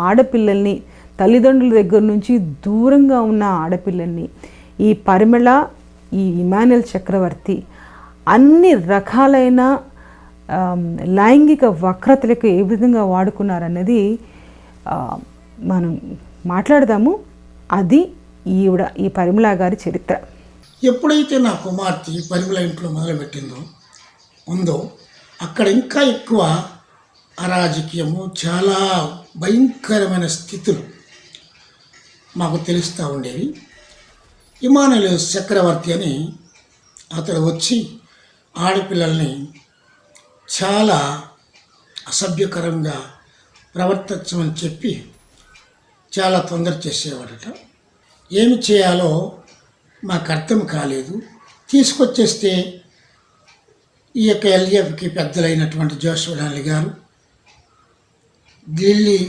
ఆడపిల్లల్ని, తల్లిదండ్రుల దగ్గర నుంచి దూరంగా ఉన్న ఆడపిల్లల్ని ఈ పరిమళ, ఈ ఇమాన్యుయల్ చక్రవర్తి అన్ని రకాలైన లైంగిక వక్రతలకు ఏ విధంగా వాడుకున్నారన్నది మనం మాట్లాడదాము. అది ఈ పరిమళ గారి చరిత్ర. ఎప్పుడైతే నా కుమార్తె పరిమళ ఇంట్లో మొదలుపెట్టిందో ఉందో అక్కడ ఇంకా ఎక్కువ అరాజకీయము, చాలా భయంకరమైన స్థితులు మాకు తెలుస్తూ ఉండేవి. ఇమానుయేల్ చక్రవర్తి అని అతడు వచ్చి ఆడపిల్లల్ని చాలా అసభ్యకరంగా ప్రవర్తించమని చెప్పి చాలా తొందర చేసేవాడట. ఏమి చేయాలో మాకు అర్థం కాలేదు. తీసుకొచ్చేస్తే ఈ యొక్క ఎల్ఎఫ్కి పెద్దలైనటువంటి జోషువడాలి గారు, ఢిల్లీ